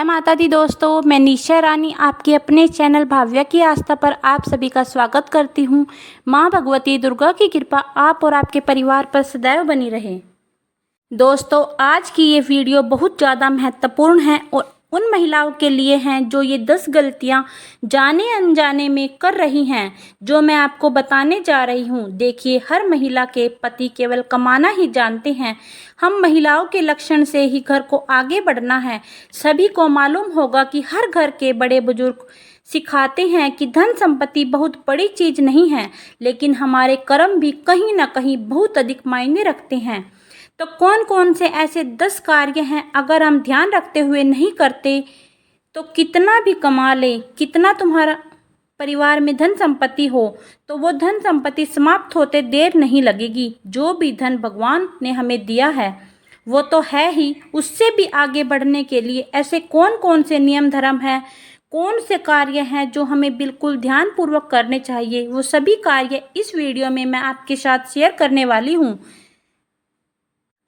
जय माता दी दोस्तों, मैं निशा रानी आपके अपने चैनल भाव्या की आस्था पर आप सभी का स्वागत करती हूँ। माँ भगवती दुर्गा की कृपा आप और आपके परिवार पर सदैव बनी रहे। दोस्तों, आज की ये वीडियो बहुत ज़्यादा महत्वपूर्ण है और उन महिलाओं के लिए हैं जो ये 10 गलतियाँ जाने अनजाने में कर रही हैं, जो मैं आपको बताने जा रही हूँ। देखिए, हर महिला के पति केवल कमाना ही जानते हैं। हम महिलाओं के लक्षण से ही घर को आगे बढ़ना है। सभी को मालूम होगा कि हर घर के बड़े बुजुर्ग सिखाते हैं कि धन संपत्ति बहुत बड़ी चीज़ नहीं है, लेकिन हमारे कर्म भी कहीं ना कहीं बहुत अधिक मायने रखते हैं। तो कौन कौन से ऐसे 10 कार्य हैं, अगर हम ध्यान रखते हुए नहीं करते तो कितना भी कमा ले, कितना तुम्हारा परिवार में धन संपत्ति हो, तो वो धन संपत्ति समाप्त होते देर नहीं लगेगी। जो भी धन भगवान ने हमें दिया है वो तो है ही, उससे भी आगे बढ़ने के लिए ऐसे कौन कौन से नियम धर्म हैं, कौन से कार्य हैं जो हमें बिल्कुल ध्यानपूर्वक करने चाहिए, वो सभी कार्य इस वीडियो में मैं आपके साथ शेयर करने वाली हूँ।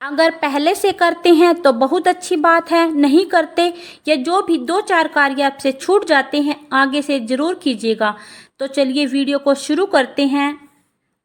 अगर पहले से करते हैं तो बहुत अच्छी बात है, नहीं करते या जो भी 2-4 कार्य आपसे छूट जाते हैं, आगे से ज़रूर कीजिएगा। तो चलिए वीडियो को शुरू करते हैं।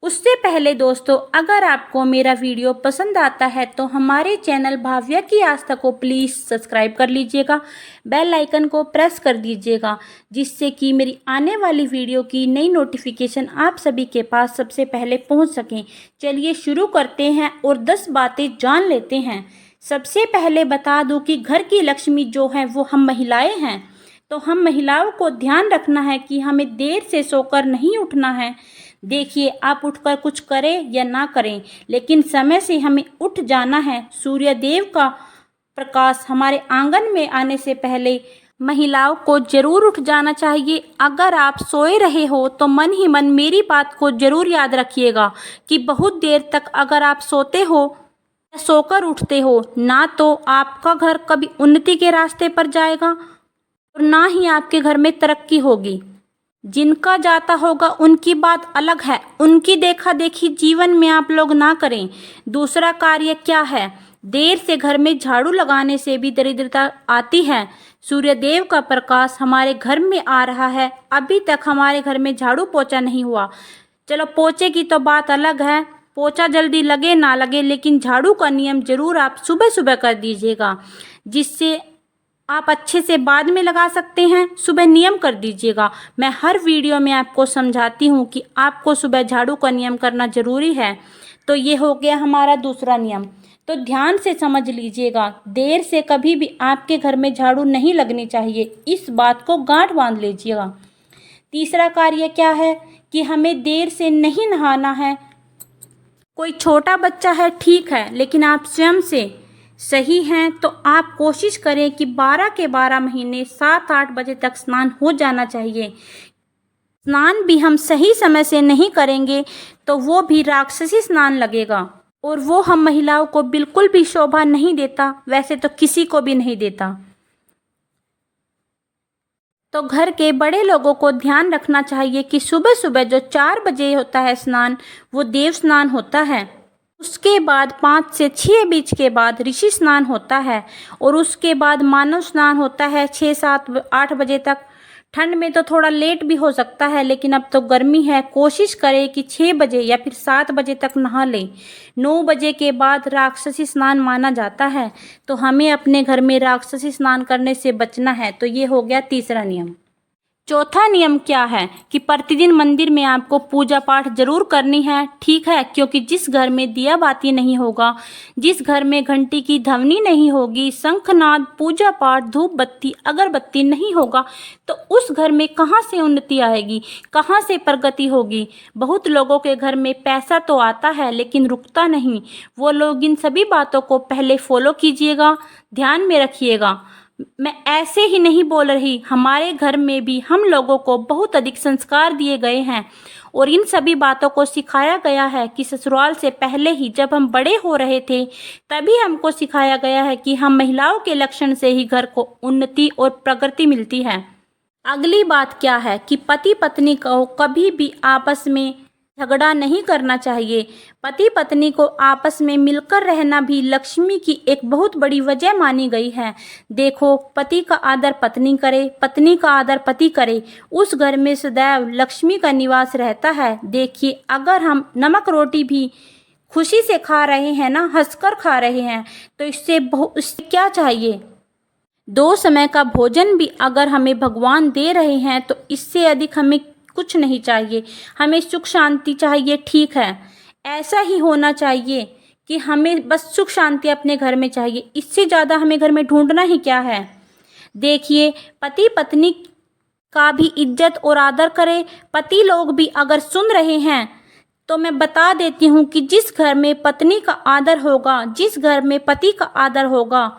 उससे पहले दोस्तों, अगर आपको मेरा वीडियो पसंद आता है तो हमारे चैनल भाव्या की आस्था को प्लीज़ सब्सक्राइब कर लीजिएगा, बेल आइकन को प्रेस कर दीजिएगा, जिससे कि मेरी आने वाली वीडियो की नई नोटिफिकेशन आप सभी के पास सबसे पहले पहुंच सकें। चलिए शुरू करते हैं और 10 बातें जान लेते हैं। सबसे पहले बता दूं कि घर की लक्ष्मी जो है वो हम महिलाएँ हैं। तो हम महिलाओं को ध्यान रखना है कि हमें देर से सोकर नहीं उठना है। देखिए, आप उठकर कुछ करें या ना करें, लेकिन समय से हमें उठ जाना है। सूर्य देव का प्रकाश हमारे आंगन में आने से पहले महिलाओं को जरूर उठ जाना चाहिए। अगर आप सोए रहे हो तो मन ही मन मेरी बात को जरूर याद रखिएगा कि बहुत देर तक अगर आप सोते हो या सोकर उठते हो ना, तो आपका घर कभी उन्नति के रास्ते पर जाएगा और ना ही आपके घर में तरक्की होगी। जिनका जाता होगा उनकी बात अलग है, उनकी देखा देखी जीवन में आप लोग ना करें। दूसरा कार्य क्या है? देर से घर में झाड़ू लगाने से भी दरिद्रता आती है। सूर्य देव का प्रकाश हमारे घर में आ रहा है, अभी तक हमारे घर में झाड़ू पोछा नहीं हुआ। चलो, पोछे की तो बात अलग है, पोछा जल्दी लगे ना लगे, लेकिन झाड़ू का नियम जरूर आप सुबह सुबह कर दीजिएगा, जिससे आप अच्छे से बाद में लगा सकते हैं। सुबह नियम कर दीजिएगा। मैं हर वीडियो में आपको समझाती हूँ कि आपको सुबह झाड़ू का नियम करना ज़रूरी है। तो ये हो गया हमारा दूसरा नियम। तो ध्यान से समझ लीजिएगा, देर से कभी भी आपके घर में झाड़ू नहीं लगनी चाहिए, इस बात को गांठ बांध लीजिएगा। तीसरा कार्य क्या है कि हमें देर से नहीं नहाना है। कोई छोटा बच्चा है ठीक है, लेकिन आप स्वयं से सही हैं तो आप कोशिश करें कि 12 के 12 महीने 7-8 बजे तक स्नान हो जाना चाहिए। स्नान भी हम सही समय से नहीं करेंगे तो वो भी राक्षसी स्नान लगेगा और वो हम महिलाओं को बिल्कुल भी शोभा नहीं देता, वैसे तो किसी को भी नहीं देता। तो घर के बड़े लोगों को ध्यान रखना चाहिए कि सुबह सुबह जो 4 बजे होता है स्नान, वो देव स्नान होता है। उसके बाद 5 से 6 बीच के बाद ऋषि स्नान होता है और उसके बाद मानव स्नान होता है 6-7-8 बजे तक। ठंड में तो थोड़ा लेट भी हो सकता है, लेकिन अब तो गर्मी है, कोशिश करें कि 6 बजे या फिर 7 बजे तक नहा लें। 9 बजे के बाद राक्षसी स्नान माना जाता है, तो हमें अपने घर में राक्षसी स्नान करने से बचना है। तो ये हो गया तीसरा नियम। चौथा नियम क्या है कि प्रतिदिन मंदिर में आपको पूजा पाठ जरूर करनी है, ठीक है, क्योंकि जिस घर में दिया बाती नहीं होगा, जिस घर में घंटी की ध्वनि नहीं होगी, शंखनाद, पूजा पाठ, धूप बत्ती, अगरबत्ती नहीं होगा, तो उस घर में कहाँ से उन्नति आएगी, कहाँ से प्रगति होगी। बहुत लोगों के घर में पैसा तो आता है लेकिन रुकता नहीं। वो लोग इन सभी बातों को पहले फॉलो कीजिएगा, ध्यान में रखिएगा। मैं ऐसे ही नहीं बोल रही, हमारे घर में भी हम लोगों को बहुत अधिक संस्कार दिए गए हैं और इन सभी बातों को सिखाया गया है कि ससुराल से पहले ही जब हम बड़े हो रहे थे तभी हमको सिखाया गया है कि हम महिलाओं के लक्षण से ही घर को उन्नति और प्रगति मिलती है। अगली बात क्या है कि पति पत्नी को कभी भी आपस में झगड़ा नहीं करना चाहिए। पति पत्नी को आपस में मिलकर रहना भी लक्ष्मी की एक बहुत बड़ी वजह मानी गई है। देखो, पति का आदर पत्नी करे, पत्नी का आदर पति करे, उस घर में सदैव लक्ष्मी का निवास रहता है। देखिए, अगर हम नमक रोटी भी खुशी से खा रहे हैं ना, हंसकर खा रहे हैं, तो इससे क्या चाहिए। 2 समय का भोजन भी अगर हमें भगवान दे रहे हैं तो इससे अधिक हमें कुछ नहीं चाहिए। हमें सुख शांति चाहिए, ठीक है, ऐसा ही होना चाहिए कि हमें बस सुख शांति अपने घर में चाहिए। इससे ज़्यादा हमें घर में ढूंढना ही क्या है। देखिए, पति पत्नी का भी इज्जत और आदर करें। पति लोग भी अगर सुन रहे हैं तो मैं बता देती हूँ कि जिस घर में पत्नी का आदर होगा, जिस घर में पति का आदर होगा,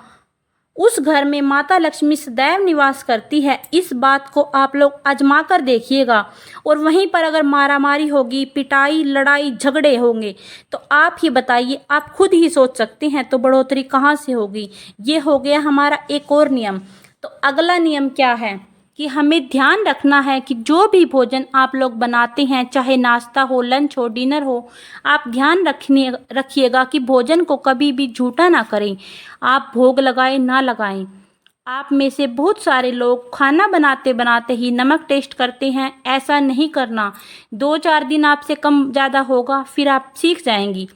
उस घर में माता लक्ष्मी सदैव निवास करती है। इस बात को आप लोग आजमा कर देखिएगा। और वहीं पर अगर मारामारी होगी, पिटाई, लड़ाई, झगड़े होंगे, तो आप ही बताइए, आप खुद ही सोच सकते हैं तो बढ़ोतरी कहाँ से होगी। ये हो गया हमारा एक और नियम। तो अगला नियम क्या है कि हमें ध्यान रखना है कि जो भी भोजन आप लोग बनाते हैं, चाहे नाश्ता हो, लंच हो, डिनर हो, आप ध्यान रखिएगा कि भोजन को कभी भी झूठा ना करें। आप भोग लगाएं ना लगाएं। आप में से बहुत सारे लोग खाना बनाते बनाते ही नमक टेस्ट करते हैं। ऐसा नहीं करना। 2-4 दिन आपसे कम ज़्यादा होगा, फिर आप सीख जाएंगी।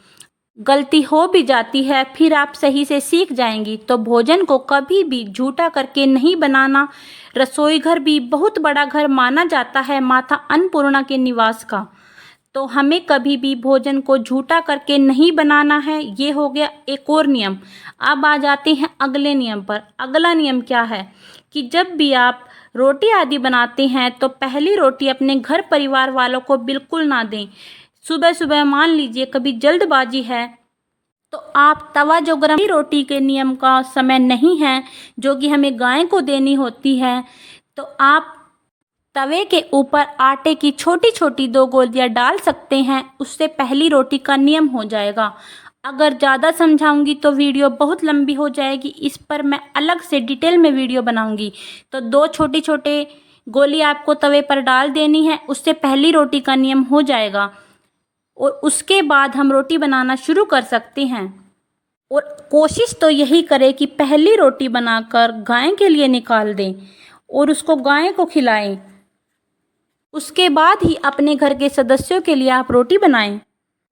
गलती हो भी जाती है, फिर आप सही से सीख जाएंगी। तो भोजन को कभी भी झूठा करके नहीं बनाना। रसोई घर भी बहुत बड़ा घर माना जाता है माता अन्नपूर्णा के निवास का। तो हमें कभी भी भोजन को झूठा करके नहीं बनाना है। ये हो गया एक और नियम। अब आ जाते हैं अगले नियम पर। अगला नियम क्या है कि जब भी आप रोटी आदि बनाते हैं तो पहली रोटी अपने घर परिवार वालों को बिल्कुल ना दें। सुबह सुबह मान लीजिए कभी जल्दबाजी है तो आप तवा जो गरम, रोटी के नियम का समय नहीं है जो कि हमें गाय को देनी होती है, तो आप तवे के ऊपर आटे की छोटी छोटी 2 गोलियां डाल सकते हैं। उससे पहली रोटी का नियम हो जाएगा। अगर ज़्यादा समझाऊंगी तो वीडियो बहुत लंबी हो जाएगी। इस पर मैं अलग से डिटेल में वीडियो बनाऊंगी। तो 2 छोटे छोटे गोली आपको तवे पर डाल देनी है, उससे पहली रोटी का नियम हो जाएगा। और उसके बाद हम रोटी बनाना शुरू कर सकते हैं। और कोशिश तो यही करें कि पहली रोटी बनाकर गाय के लिए निकाल दें और उसको गाय को खिलाएं। उसके बाद ही अपने घर के सदस्यों के लिए आप रोटी बनाएं।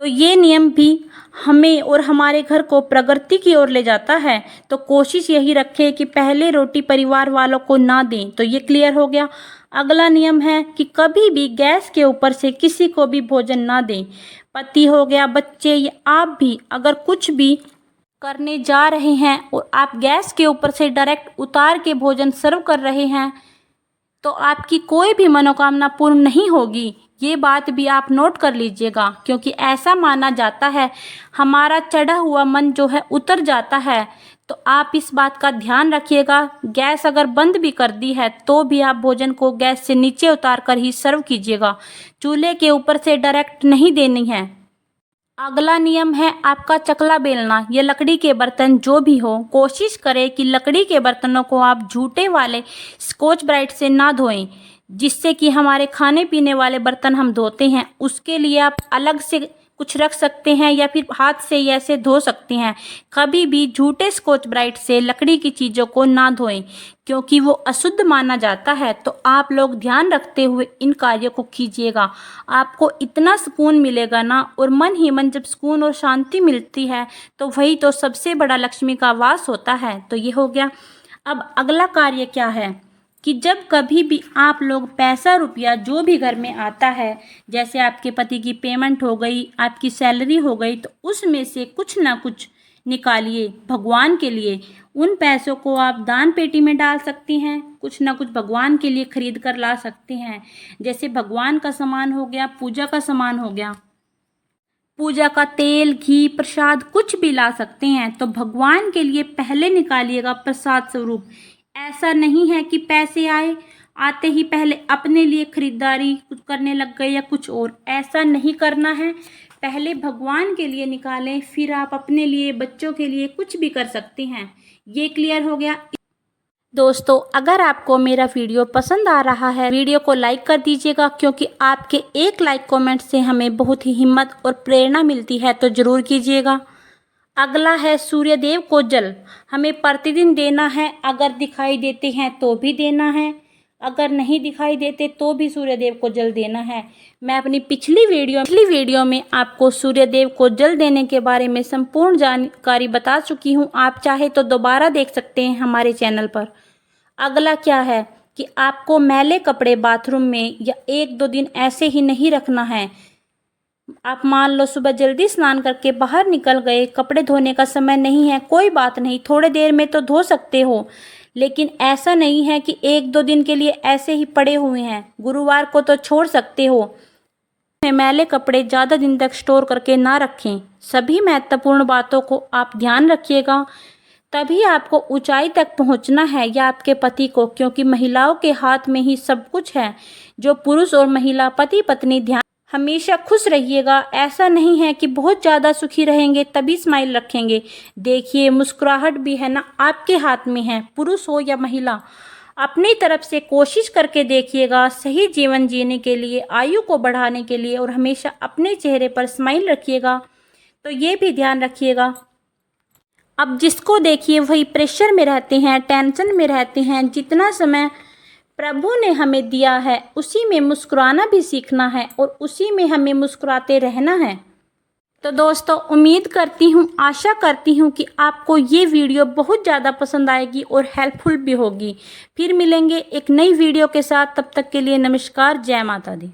तो ये नियम भी हमें और हमारे घर को प्रगति की ओर ले जाता है। तो कोशिश यही रखें कि पहले रोटी परिवार वालों को ना दें। तो ये क्लियर हो गया। अगला नियम है कि कभी भी गैस के ऊपर से किसी को भी भोजन ना दें। पति हो गया, बच्चे या आप भी अगर कुछ भी करने जा रहे हैं और आप गैस के ऊपर से डायरेक्ट उतार के भोजन सर्व कर रहे हैं तो आपकी कोई भी मनोकामना पूर्ण नहीं होगी। ये बात भी आप नोट कर लीजिएगा, क्योंकि ऐसा माना जाता है हमारा चढ़ा हुआ मन जो है उतर जाता है। तो आप इस बात का ध्यान रखिएगा। गैस अगर बंद भी कर दी है तो भी आप भोजन को गैस से नीचे उतार कर ही सर्व कीजिएगा। चूल्हे के ऊपर से डायरेक्ट नहीं देनी है। अगला नियम है आपका चकला बेलना या लकड़ी के बर्तन जो भी हो, कोशिश करें कि लकड़ी के बर्तनों को आप जूठे वाले स्कॉच ब्राइट से ना धोएं, जिससे कि हमारे खाने पीने वाले बर्तन हम धोते हैं उसके लिए आप अलग से कुछ रख सकते हैं या फिर हाथ से ऐसे धो सकते हैं। कभी भी झूठे स्कॉच ब्राइट से लकड़ी की चीज़ों को ना धोएं, क्योंकि वो अशुद्ध माना जाता है। तो आप लोग ध्यान रखते हुए इन कार्यों को कीजिएगा। आपको इतना सुकून मिलेगा ना, और मन ही मन जब सुकून और शांति मिलती है तो वही तो सबसे बड़ा लक्ष्मी का वास होता है। तो ये हो गया। अब अगला कार्य क्या है कि जब कभी भी आप लोग पैसा रुपया जो भी घर में आता है, जैसे आपके पति की पेमेंट हो गई, आपकी सैलरी हो गई, तो उसमें से कुछ ना कुछ निकालिए भगवान के लिए। उन पैसों को आप दान पेटी में डाल सकती हैं, कुछ ना कुछ भगवान के लिए खरीद कर ला सकते हैं। जैसे भगवान का सामान हो गया, पूजा का सामान हो गया, पूजा का तेल, घी, प्रसाद कुछ भी ला सकते हैं। तो भगवान के लिए पहले निकालिएगा प्रसाद स्वरूप। ऐसा नहीं है कि पैसे आते ही पहले अपने लिए खरीदारी कुछ करने लग गए या कुछ और, ऐसा नहीं करना है। पहले भगवान के लिए निकालें, फिर आप अपने लिए, बच्चों के लिए कुछ भी कर सकते हैं। ये क्लियर हो गया। दोस्तों, अगर आपको मेरा वीडियो पसंद आ रहा है, वीडियो को लाइक कर दीजिएगा, क्योंकि आपके एक लाइक कमेंट से हमें बहुत ही हिम्मत और प्रेरणा मिलती है, तो ज़रूर कीजिएगा। अगला है सूर्य देव को जल। हमें प्रतिदिन देना है, अगर दिखाई देते हैं तो भी देना है, अगर नहीं दिखाई देते तो भी सूर्य देव को जल देना है। मैं अपनी पिछली वीडियो में आपको सूर्य देव को जल देने के बारे में संपूर्ण जानकारी बता चुकी हूँ। आप चाहे तो दोबारा देख सकते हैं हमारे चैनल पर। अगला क्या है कि आपको मैले कपड़े बाथरूम में या 1-2 दिन ऐसे ही नहीं रखना है। आप मान लो सुबह जल्दी स्नान करके बाहर निकल गए, कपड़े धोने का समय नहीं है, कोई बात नहीं, थोड़े देर में तो धो सकते हो, लेकिन ऐसा नहीं है कि 1-2 दिन के लिए ऐसे ही पड़े हुए हैं। गुरुवार को तो छोड़ सकते हो। मैले कपड़े ज़्यादा दिन तक स्टोर करके ना रखें। सभी महत्वपूर्ण बातों को आप ध्यान रखिएगा, तभी आपको ऊंचाई तक पहुंचना है या आपके पति को, क्योंकि महिलाओं के हाथ में ही सब कुछ है। जो पुरुष और महिला पति पत्नी ध्यान हमेशा खुश रहिएगा। ऐसा नहीं है कि बहुत ज़्यादा सुखी रहेंगे तभी स्माइल रखेंगे। देखिए, मुस्कुराहट भी है ना आपके हाथ में है, पुरुष हो या महिला। अपनी तरफ से कोशिश करके देखिएगा सही जीवन जीने के लिए, आयु को बढ़ाने के लिए, और हमेशा अपने चेहरे पर स्माइल रखिएगा। तो ये भी ध्यान रखिएगा। अब जिसको देखिए वही प्रेशर में रहते हैं, टेंशन में रहते हैं। जितना समय प्रभु ने हमें दिया है उसी में मुस्कुराना भी सीखना है और उसी में हमें मुस्कुराते रहना है। तो दोस्तों, उम्मीद करती हूँ, आशा करती हूँ कि आपको ये वीडियो बहुत ज़्यादा पसंद आएगी और हेल्पफुल भी होगी। फिर मिलेंगे एक नई वीडियो के साथ। तब तक के लिए नमस्कार। जय माता दी।